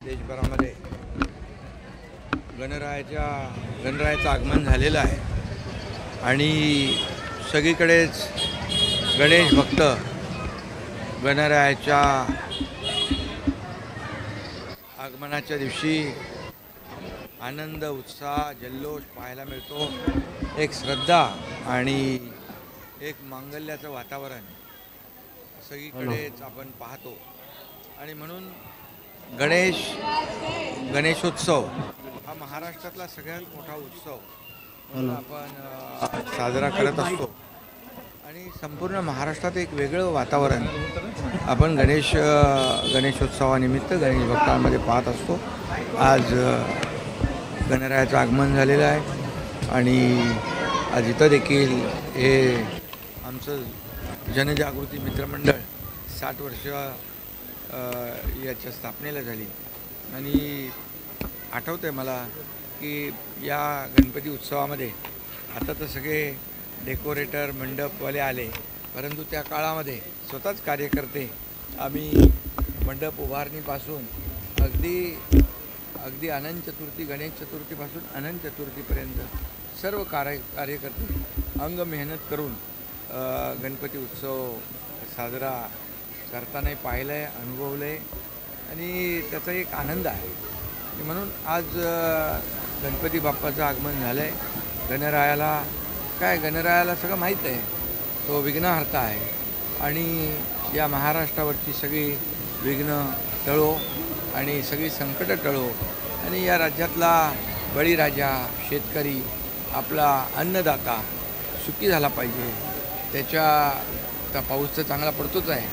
देशभरामध्ये गणरायाचं आगमन झालेलं आहे आणि सगळीकडेच गणेश भक्त गणरायाच्या आगमनाच्या दिवशी आनंद उत्साह जल्लोष पाहायला मिळतो। एक श्रद्धा आणि एक मांगल्याचं वातावरण सगळीकडेच आपण पाहतो आणि म्हणून गणेशोत्सव हा महाराष्ट्रातला सगळ्यात मोठा उत्सव म्हणून आपण साजरा करत असतो आणि संपूर्ण महाराष्ट्रात एक वेगळं वातावरण आपण गणेशोत्सवानिमित्त गणेश भक्तांमध्ये पाहत असतो। आज गणरायाचं आगमन झालेलं आहे आणि आज इथं देखील हे आमचं जनजागृती मित्रमंडळ 60 वर्ष याच्या स्थापनेला झाली आणि आठवतं आहे मला की या गणपती उत्सवामध्ये आता तर सगळे डेकोरेटर मंडपवाले आले, परंतु त्या काळामध्ये स्वतःच कार्यकर्ते आम्ही मंडप उभारणीपासून अगदी अनंत चतुर्थी गणेश चतुर्थीपासून अनंत चतुर्थीपर्यंत सर्व कार्यकर्ते अंग मेहनत करून गणपती उत्सव साजरा करताना पाहिलं आहे, अनुभवलं आहे आणि त्याचा एक आनंद आहे। म्हणून आज गणपती बाप्पाचं आगमन झालं आहे। गणरायाला सगळं माहीत आहे, तो विघ्नहर्ता आहे आणि या महाराष्ट्रावरची सगळी विघ्न टळो आणि सगळी संकटं टळो आणि या राज्यातला बळीराजा शेतकरी आपला अन्नदाता सुखी झाला पाहिजे। आता पाऊस तर चांगला पडतोच आहे,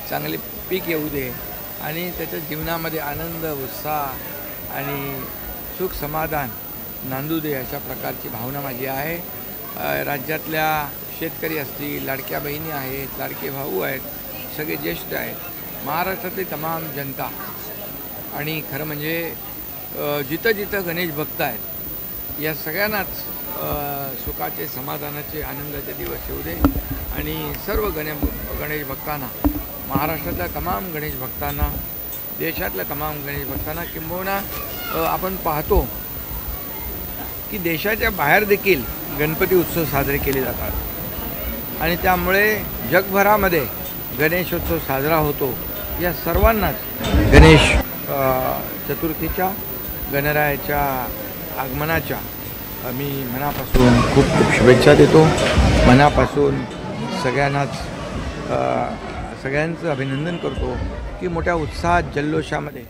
चांगले पीक येऊ दे आणि त्याच्या जीवनामध्ये आनंद उत्साह आणि सुख समाधान नांदू दे अशा प्रकारची भावना माझी आहे। राज्यातल्या शेतकरी असतील, लाडक्या बहिणी आहेत, लाडके भाऊ आहेत, सगळे ज्येष्ठ आहेत, महाराष्ट्रातली तमाम जनता आणि खरं म्हणजे जिथं जिथं गणेश भक्त आहेत या सगळ्यांनाच सुखाचे समाधानाचे आनंदाचे दिवस येऊ दे आणि सर्व गणेश भक्तांना, महाराष्ट्रातल्या तमाम गणेश भक्तांना, देशातल्या तमाम गणेश भक्तांना किंबहुना आपण पाहतो की देशाच्या बाहेर देखील गणपती उत्सव साजरे केले जातात आणि त्यामुळे जगभरामध्ये गणेशोत्सव साजरा होतो। या सर्वांनाच गणेश चतुर्थीच्या गणरायाच्या आगमनाच्या मी मनापासून खूप खूप शुभेच्छा देतो। मनापासून सगळ्यांचं अभिनंदन करतो की मोठ्या उत्साहात जल्लोषामध्ये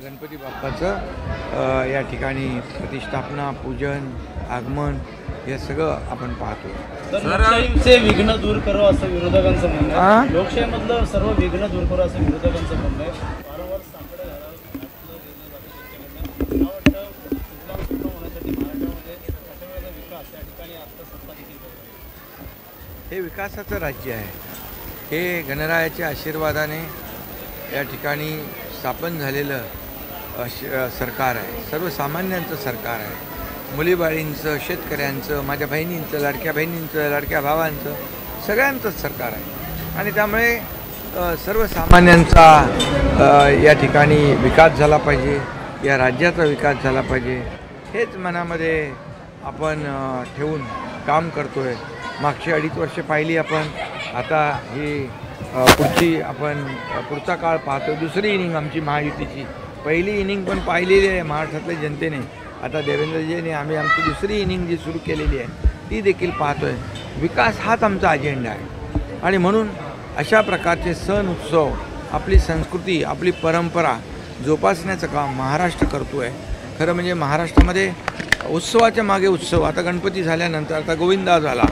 गणपती बाप्पाचं या ठिकाणी प्रतिष्ठापना, पूजन, आगमन हे सगळं आपण पाहतो। लोकशाहीचे विघ्न दूर करो असं विरोधकांचं म्हणणं आहे। लोकशाहीमधलं सर्व विघ्न दूर करो असं विरोधकांचं म्हणणं आहे। वारंवार सापडे होण्यासाठी महाराष्ट्रामध्ये अशा वेळेला विकास या ठिकाणी आता सत्ता देखील हे विकासाचं राज्य आहे। हे गणरायाच्या आशीर्वादाने या ठिकाणी स्थापन झालेलं सरकार आहे, सर्वसामान्यांचं सरकार आहे। मुलीबाळींचं, शेतकऱ्यांचं, माझ्या बहिणींचं, लाडक्या बहिणींचं, लाडक्या भावांचं, सगळ्यांचंच सरकार आहे आणि त्यामुळे सर्वसामान्यांचा या ठिकाणी विकास झाला पाहिजे, या राज्याचा विकास झाला पाहिजे हेच मनामध्ये आपण ठेवून काम करतो आहे। मागची 2.5 वर्ष पाहिली आपण, आता ही पुढचा काळ पाहतो। दुसरी इनिंग आमची महायुतीची, पहिली इनिंग पण पाहिलेली आहे महाराष्ट्रातल्या जनतेने, आता देवेंद्रजीने आमची दुसरी इनिंग जी सुरू केलेली आहे ती देखील पाहतो आहे। विकास हाच आमचा अजेंडा आहे आणि म्हणून अशा प्रकारचे सण उत्सव, आपली संस्कृती, आपली परंपरा जोपासण्याचं काम महाराष्ट्र करतो आहे। खरं म्हणजे महाराष्ट्रामध्ये उत्सवाच्या मागे उत्सव, आता गणपती झाल्यानंतर आता गोविंदा झाला,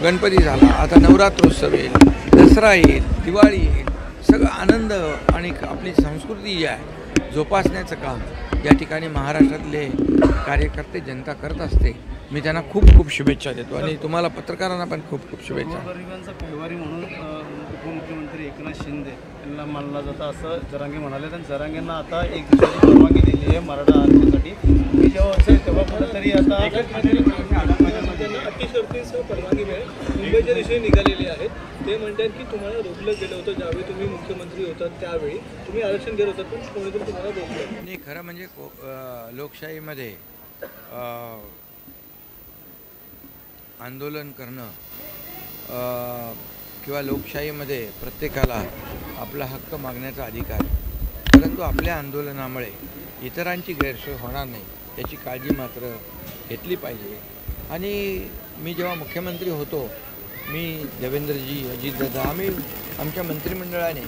गणपती झाला, आता नवरात्रोत्सव येईल, दसरा येईल, दिवाळी येईल, सगळं आनंद आणि आपली संस्कृती जी आहे जोपासण्याचं काम या ठिकाणी महाराष्ट्रातले कार्यकर्ते जनता करत असते। मी त्यांना खूप खूप शुभेच्छा देतो आणि तुम्हाला पत्रकारांना पण खूप खूप शुभेच्छा। गोरगरिबांचा पेहवारी म्हणून उपमुख्यमंत्री एकनाथ शिंदे यांना मानला जातं असं जरांगे म्हणाले आणि जरांगेंना आता एक दिवसाची परवानगी दिली आहे मराठा आरक्षणासाठी। मी जेव्हा असेल तेव्हा कुठेतरी आता त्यांना अटी शर्तींसह परवानगी मिळेल. मुंबईच्या दिशेने निघालेले आहेत. ते म्हणतात की तुम्हाला रोखलं गेलं होतं ज्यावेळी तुम्ही मुख्यमंत्री होतात त्यावेळी तुम्ही आरक्षण देत होतात पण कोणीतरी तुम्हाला रोखलं. नाही, खरं म्हणजे लोकशाहीमध्ये आंदोलन करणं किंवा लोकशाहीमध्ये प्रत्येकाला आपला हक्क मागण्याचा अधिकार, परंतु आपल्या आंदोलनामुळे इतरांची गैरसोय होणार नाही याची काळजी मात्र घेतली पाहिजे. आणि मी जेव्हा मुख्यमंत्री होतो, मी देवेंद्रजी, अजितदादा, आम्ही आमच्या मंत्रिमंडळाने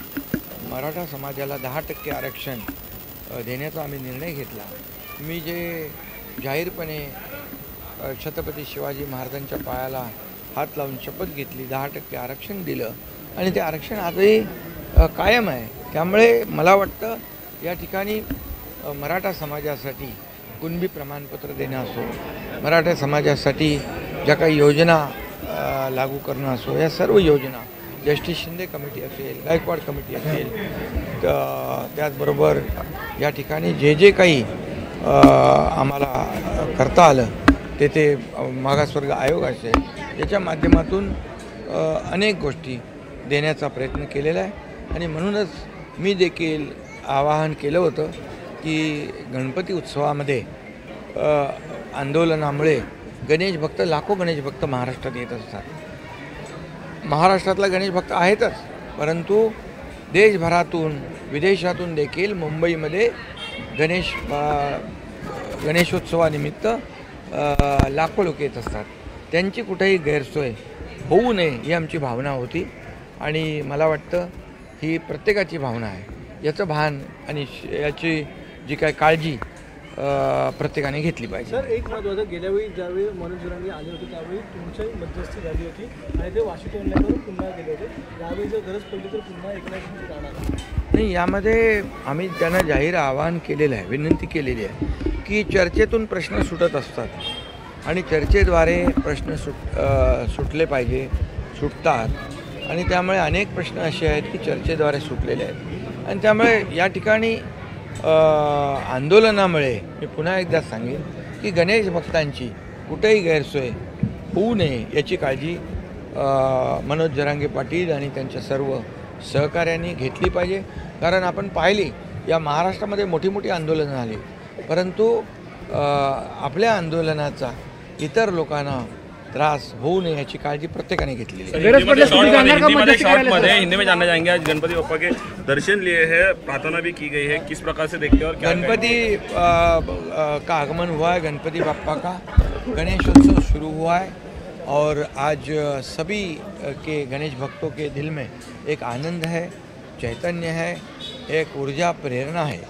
मराठा समाजाला 10% आरक्षण देण्याचा आम्ही निर्णय घेतला. मी जे जाहीरपणे छत्रपती शिवाजी महाराजांच्या पायाला हात लावून शपथ घेतली, 10% आरक्षण दिलं आणि ते आरक्षण आजही कायम आहे. त्यामुळे मला वाटतं या ठिकाणी मराठा समाजासाठी कुणबी प्रमाणपत्र देणं असो, मराठा समाजासाठी ज्या काही योजना लागू करणं असो, या सर्व योजना जस्टिस शिंदे कमिटी असेल, गायकवाड कमिटी असेल, त्याचबरोबर या ठिकाणी जे काही आम्हाला करता आलं ते मागासवर्ग आयोग असेल, याच्या माध्यमातून अनेक गोष्टी देण्याचा प्रयत्न केलेला आहे. आणि म्हणूनच मी देखील आवाहन केलं होतं की गणपती उत्सवामध्ये आंदोलनामुळे गणेश भक्त, लाखो गणेश भक्त महाराष्ट्रात येत असतात. महाराष्ट्रातला गणेश भक्त आहेतच, परंतु देशभरातून विदेशातून देखील मुंबईमध्ये गणेशोत्सवानिमित्त लाखो लोक येत असतात. त्यांची कुठेही गैरसोय होऊ नये ही आमची भावना होती आणि मला वाटतं ही प्रत्येकाची भावना आहे. याचं भान आणि याची जी काय काळजी प्रत्येकाने घेतली पाहिजे. सर, एक महत्त्वाचं, गेल्या वेळी ज्यावेळी मनोज जरांगे आले होते त्यावेळी तुमची मध्यस्थी झाली होती आणि ते वाशी टोलण्यावरून पुन्हा गेले होते. यावेळी जर गरज पडली तर पुन्हा एकनाथ शिंदे जाणार नाही. यामध्ये आम्ही त्यांना जाहीर आवाहन केलेलं आहे, विनंती केलेली आहे की चर्चेतून प्रश्न सुटत असतात आणि चर्चेद्वारे प्रश्न सुटले पाहिजे, सुटतात आणि त्यामुळे अनेक प्रश्न असे आहेत की चर्चेद्वारे सुटलेले आहेत. आणि त्यामुळे या ठिकाणी आंदोलनामुळे मी पुन्हा एकदा सांगेन की गणेश भक्तांची कुठेही गैरसोय होऊ नये याची काळजी मनोज जरांगे पाटील आणि त्यांच्या सर्व सहकार्यांनी घेतली पाहिजे. कारण आपण पाहिली या महाराष्ट्रामध्ये मोठी मोठी आंदोलनं झाली, परंतु आपल्या आंदोलनाचा इतर लोकांना त्रास होऊ नये याची काळजी प्रत्येकाने घेतलेली है। हिंदी में जानना चाहेंगे, आज गणपति बप्पा के दर्शन लिए हैं, प्रार्थना भी की गई है, किस प्रकार से देखते हैं और क्या गणपति का आगमन हुआ है, गणपति बप्पा का गणेशोत्सव शुरू हुआ है और आज सभी के गणेश भक्तों के दिल में एक आनंद है, चैतन्य है, एक ऊर्जा प्रेरणा है।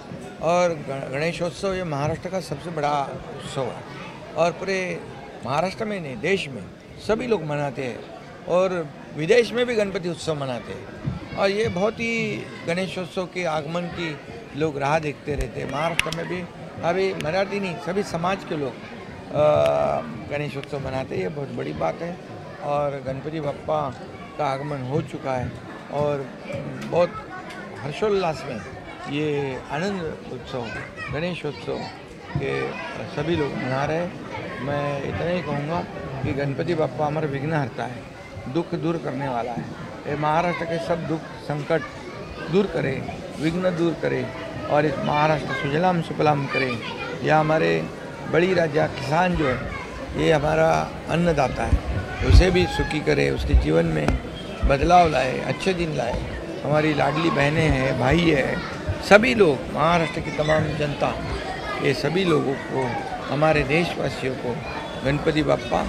और गणेशोत्सव ये महाराष्ट्र का सबसे बड़ा उत्सव है और पूरे महाराष्ट्र में नहीं देश में सभी लोग मनाते हैं और विदेश में भी गणपति उत्सव मनाते हैं और ये बहुत ही गणेशोत्सव के आगमन की लोग राह देखते रहते हैं। महाराष्ट्र में भी अभी मराठी नहीं सभी समाज के लोग गणेशोत्सव मनाते हैं, ये बहुत बड़ी बात है। और गणपति बप्पा का आगमन हो चुका है और बहुत हर्षोल्लास में ये आनंद उत्सव गणेशोत्सव के सभी लोग मना रहे हैं। मैं इतना ही कहूँगा कि गणपति बप्पा हमारा विघ्नहर्ता है, दुख दूर करने वाला है। ये महाराष्ट्र के सब दुख संकट दूर करे, विघ्न दूर करे और इस महाराष्ट्र सुजलाम सुफलाम करे। यह हमारे बड़ी राजा किसान जो है ये हमारा अन्नदाता है, उसे भी सुखी करे, उसके जीवन में बदलाव लाए, अच्छे दिन लाए। हमारी लाडली बहनें हैं, भाई है, सभी लोग महाराष्ट्र की तमाम जनता, ये सभी लोगों को, हमारे देशवासियों को गणपति बप्पा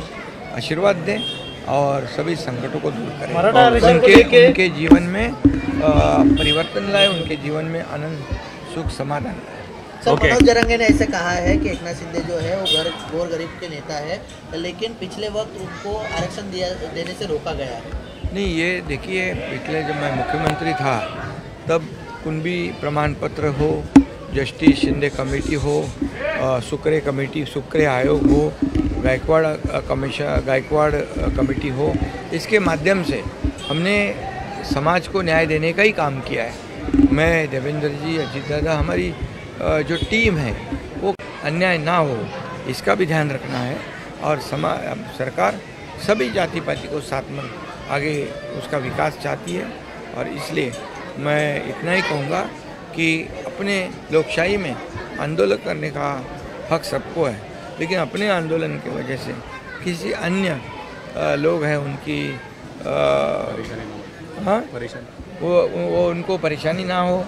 आशीर्वाद दें और सभी संकटों को दूर करें और उनके जीवन में परिवर्तन लाए, उनके जीवन में आनंद सुख समाधान लाए। सर, मनोज जरांगे ने ऐसे कहा है कि एकनाथ शिंदे जो है वो गोर गरीब के नेता है, लेकिन पिछले वक्त उनको आरक्षण देने से रोका गया है। नहीं, ये देखिए, पिछले जब मैं मुख्यमंत्री था तब कुणबी प्रमाण पत्र हो, जस्टिस शिंदे कमेटी हो, सुक्रे कमेटी, सुक्रे आयोग हो, गायकवाड़ कमेटी हो, इसके माध्यम से हमने समाज को न्याय देने का ही काम किया है। मैं, देवेंद्र जी, अजीत दादा, हमारी जो टीम है वो अन्याय ना हो इसका भी ध्यान रखना है और सरकार सभी जाति पाति को साथ में आगे उसका विकास चाहती है। और इसलिए मैं इतना ही कहूँगा कि अपने लोकशाही में आंदोलन करने का हक सबको है, लेकिन अपने आंदोलन की वजह से किसी अन्य लोग हैं उनकी वो उनको परेशानी ना हो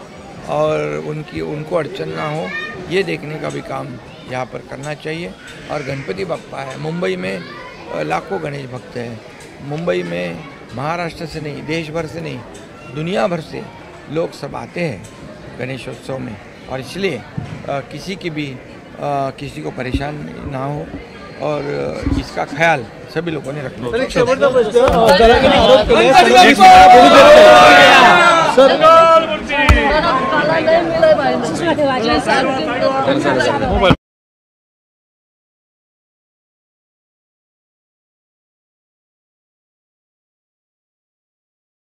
और उनको अड़चन ना हो, ये देखने का भी काम यहाँ पर करना चाहिए। और गणपति बप्पा है, मुंबई में लाखों गणेश भक्त हैं, मुंबई में महाराष्ट्र से नहीं, देश भर से नहीं, दुनिया भर से लोग सब आते हैं गणेशोत्सव में। और इसलिए किसी को परेशानी ना हो और इसका ख्याल सभी लोगों ने रखना सर, एक शेवटचा प्रश्न काला नाही मिळालं पाहिजे